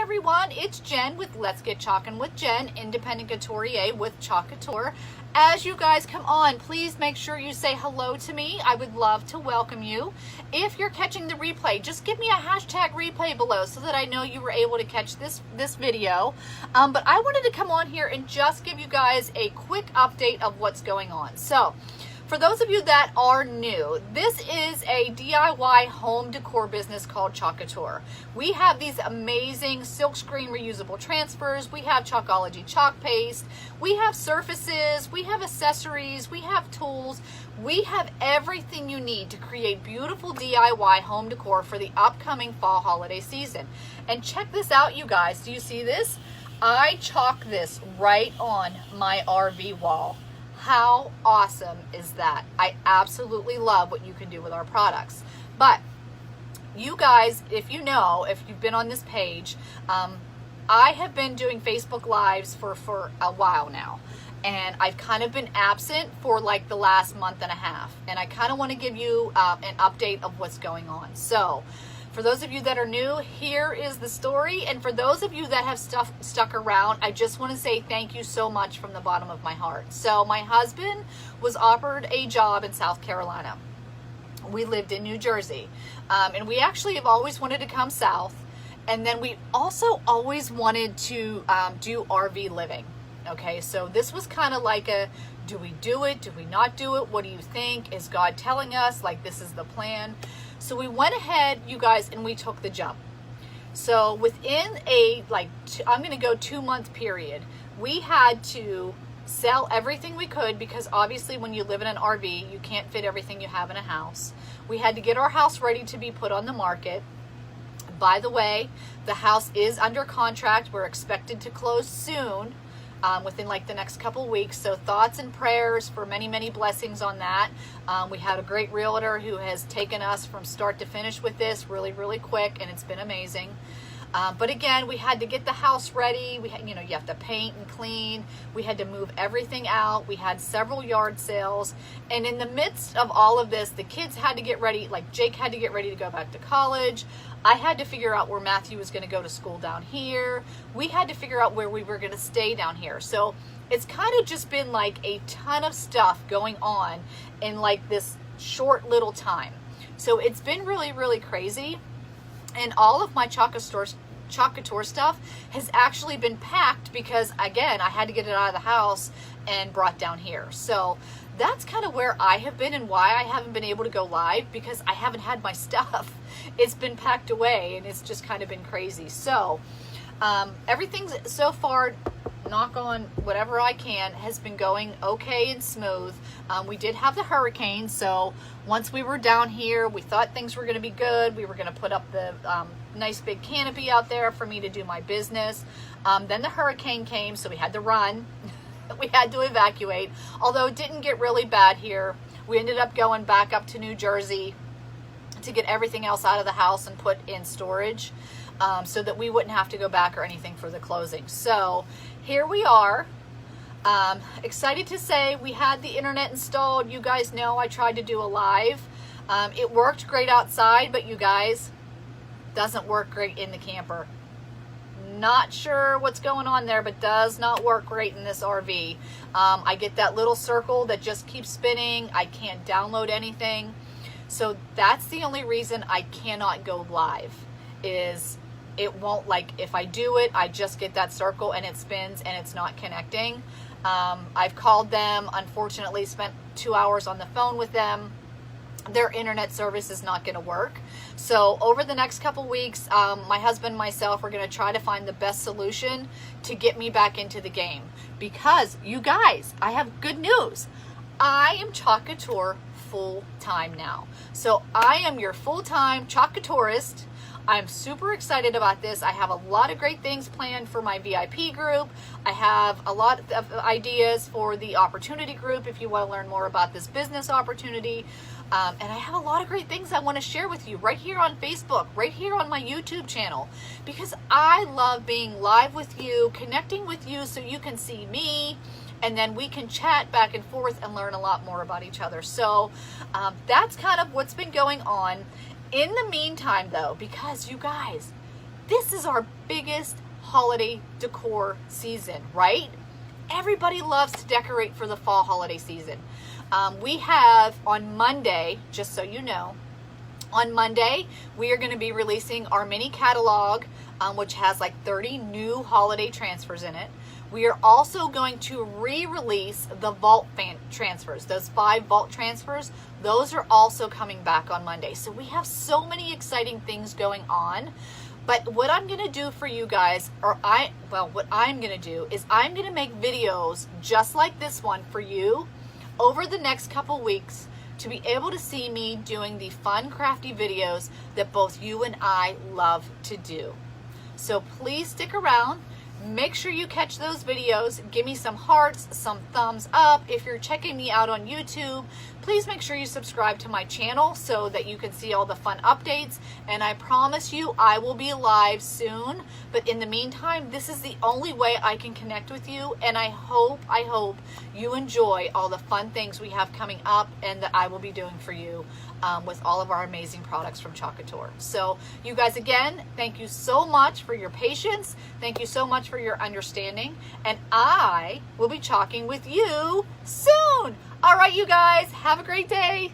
everyone, it's Jen with Let's Get Chalkin' with Jen, independent couturier with Chalk Couture. As you guys come on, please make sure you say hello to me. I would love to welcome you. If you're catching the replay, just give me a hashtag replay below so that I know you were able to catch this video. But I wanted to come on here and just give you guys a quick update of what's going on. So, for those of you that are new, this is a DIY home decor business called Chalk Couture. We have these amazing silkscreen reusable transfers. We have Chalkology chalk paste. We have surfaces. We have accessories. We have tools. We have everything you need to create beautiful DIY home decor for the upcoming fall holiday season. And check this out, you guys. Do you see this? I chalk this right on my RV wall. How awesome is that? I absolutely love what you can do with our products. But you guys, if you've been on this page, I have been doing Facebook Lives for a while now. And I've kind of been absent for like the last month and a half. And I kind of want to give you an update of what's going on. So, for those of you that are new, here is the story. And for those of you that have stuck around, I just want to say thank you so much from the bottom of my heart. So my husband was offered a job in South Carolina. We lived in New Jersey. And we actually have always wanted to come south. And then we also always wanted to do RV living. Okay, so this was kind of like a, do we do it? Do we not do it? What do you think? Is God telling us like this is the plan? So we went ahead, you guys, and we took the jump. So within I'm going to go 2-month period, we had to sell everything we could because obviously when you live in an RV, you can't fit everything you have in a house. We had to get our house ready to be put on the market. By the way, the house is under contract. We're expected to close soon. Within like the next couple weeks. So thoughts and prayers for many, many blessings on that. We had a great realtor who has taken us from start to finish with this really, really quick, and it's been amazing. But again, we had to get the house ready. We had, you have to paint and clean. We had to move everything out. We had several yard sales. And in the midst of all of this, the kids had to get ready. Like Jake had to get ready to go back to college. I had to figure out where Matthew was going to go to school down here. We had to figure out where we were going to stay down here. So it's kind of just been like a ton of stuff going on in like this short little time. So it's been really, really crazy. And all of my Chalk Couture stuff has actually been packed because, again, I had to get it out of the house and brought down here. So that's kind of where I have been and why I haven't been able to go live, because I haven't had my stuff. It's been packed away and it's just kind of been crazy. So everything's so far, knock on whatever I can, has been going okay and smooth. We did have the hurricane, so once we were down here, we thought things were going to be good. We were going to put up the nice big canopy out there for me to do my business. Then the hurricane came, so we had to run. We had to evacuate, although it didn't get really bad here. We ended up going back up to New Jersey to get everything else out of the house and put in storage, so that we wouldn't have to go back or anything for the closing. So here we are. Excited to say we had the internet installed. You guys know I tried to do a live. It worked great outside, but you guys, doesn't work great in the camper. Not sure what's going on there, but does not work great in this RV. I get that little circle that just keeps spinning. I can't download anything. So that's the only reason I cannot go live, is it won't, like, if I do it, I just get that circle and it spins and it's not connecting. I've called them, unfortunately spent 2 hours on the phone with them. Their internet service is not going to work. So over the next couple weeks, my husband and myself are going to try to find the best solution to get me back into the game. Because, you guys, I have good news. I am Chalk Couture full-time now. So I am your full-time Chalk Couturist. I'm super excited about this. I have a lot of great things planned for my VIP group. I have a lot of ideas for the opportunity group if you want to learn more about this business opportunity. And I have a lot of great things I want to share with you right here on Facebook, right here on my YouTube channel, because I love being live with you, connecting with you so you can see me, and then we can chat back and forth and learn a lot more about each other. So that's kind of what's been going on. In the meantime, though, because you guys, this is our biggest holiday decor season, right? Everybody loves to decorate for the fall holiday season. We have on Monday, just so you know, on Monday, we are going to be releasing our mini catalog, which has like 30 new holiday transfers in it. We are also going to re-release the vault transfers. Those 5 vault transfers, those are also coming back on Monday. So we have so many exciting things going on. But what I'm going to do for you guys, what I'm going to do is I'm going to make videos just like this one for you over the next couple weeks to be able to see me doing the fun, crafty videos that both you and I love to do. So please stick around. Make sure you catch those videos. Give me some hearts, some thumbs up. If you're checking me out on YouTube, please make sure you subscribe to my channel so that you can see all the fun updates. And I promise you, I will be live soon. But in the meantime, this is the only way I can connect with you. And I hope you enjoy all the fun things we have coming up and that I will be doing for you with all of our amazing products from Chalk Couture. So you guys, again, thank you so much for your patience. Thank you so much for your understanding. And I will be chalking with you soon. All right, you guys, have a great day.